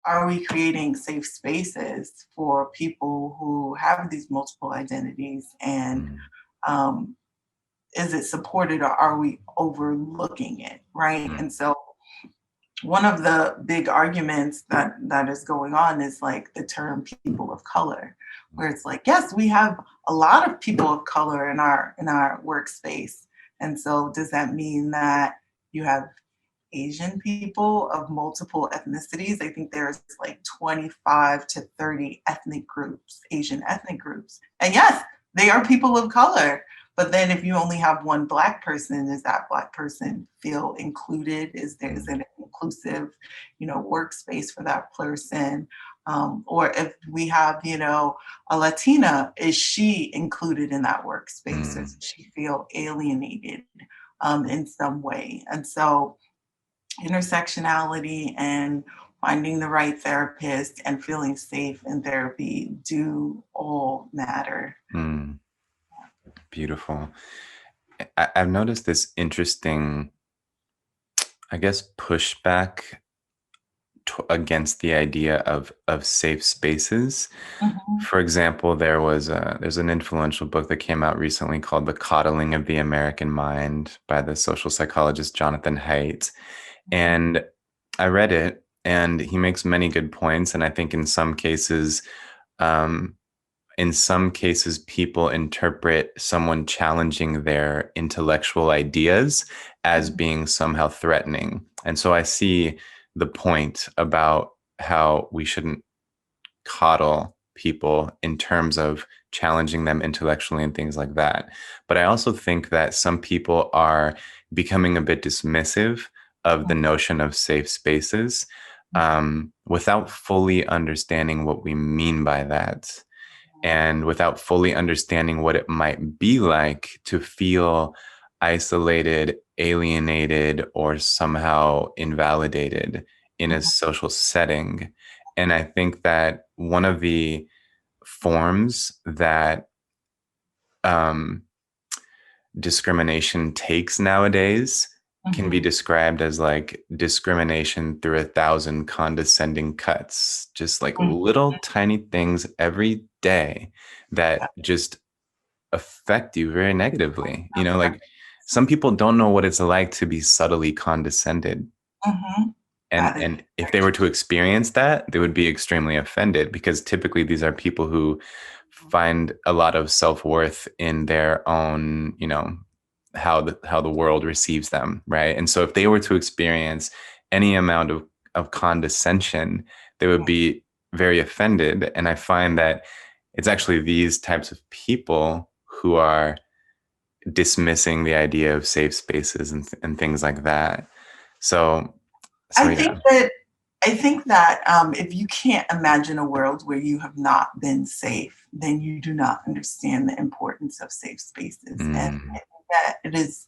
are we creating safe spaces for people who have these multiple identities, and Mm, um, is it supported, or are we overlooking it, right? mm, And so one of the big arguments that is going on is like the term people of color, where it's like, yes, we have a lot of people of color in our workspace. And so does that mean that you have Asian people of multiple ethnicities? I think there's like 25 to 30 ethnic groups, Asian ethnic groups. And yes, they are people of color. But then if you only have one Black person, does that Black person feel included? Is mm, it an inclusive, workspace for that person? Or if we have, a Latina, is she included in that workspace, or mm. does she feel alienated in some way? And so intersectionality and finding the right therapist and feeling safe in therapy do all matter. Mm. Beautiful. I've noticed this interesting, I guess, pushback against the idea of safe spaces. Mhm. For example, there's an influential book that came out recently called The Coddling of the American Mind by the social psychologist Jonathan Haidt. And I read it, and he makes many good points. And I think um, in some cases, people interpret someone challenging their intellectual ideas as being somehow threatening. And so I see the point about how we shouldn't coddle people in terms of challenging them intellectually and things like that. But I also think that some people are becoming a bit dismissive of the notion of safe spaces, without fully understanding what we mean by that, and without fully understanding what it might be like to feel isolated, alienated, or somehow invalidated in a social setting. And I think that one of the forms that um, discrimination takes nowadays can be Mhm. described as like discrimination through a thousand condescending cuts, just like Mhm. little tiny things every day that just affect you very negatively. Like some people don't know what it's like to be subtly condescended. Mhm. And That is and if very they were to true. experience that, they would be extremely offended, because typically these are people who find a lot of self-worth in their own, how the world receives them, right? And so if they were to experience any amount of condescension, they would be very offended. And I find that it's actually these types of people who are dismissing the idea of safe spaces and things like that. So so I yeah. think that if you can't imagine a world where you have not been safe, then you do not understand the importance of safe spaces. And I Mm, think that it is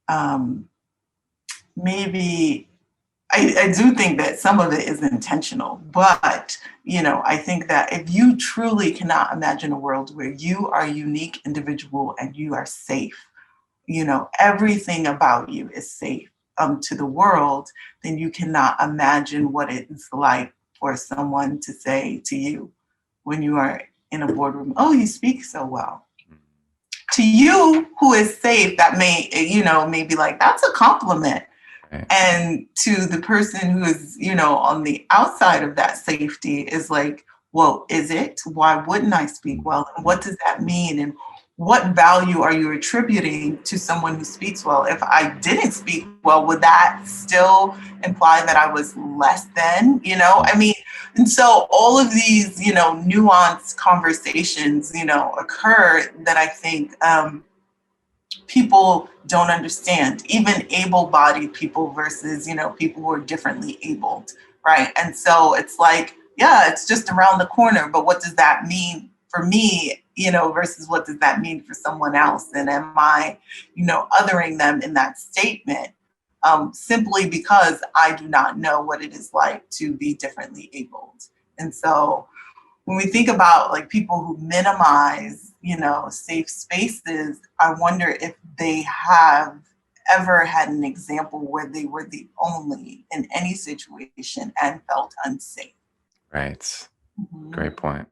um, maybe I do think that some of it is intentional, but I think that if you truly cannot imagine a world where you are a unique individual and you are safe, everything about you is safe to the world, then you cannot imagine what it's like for someone to say to you when you are in a boardroom, oh, you speak so well. To you who is safe, that may be like, that's a compliment. right. And to the person who is, on the outside of that safety is like, well, is it? Why wouldn't I speak well? And what does that mean? And what value are you attributing to someone who speaks well? If I didn't speak well, would that still imply that I was less than? I mean, and so all of these, nuanced conversations, occur that I think people don't understand, even able-bodied people versus people who are differently abled, right? And so it's like, yeah, it's just around the corner, but what does that mean for me, versus what does that mean for someone else? And am I othering them in that statement, simply because I do not know what it is like to be differently abled? And so when we think about like people who minimize, safe spaces, I wonder if they have ever had an example where they were the only in any situation and felt unsafe. Right. Mhm. Great point.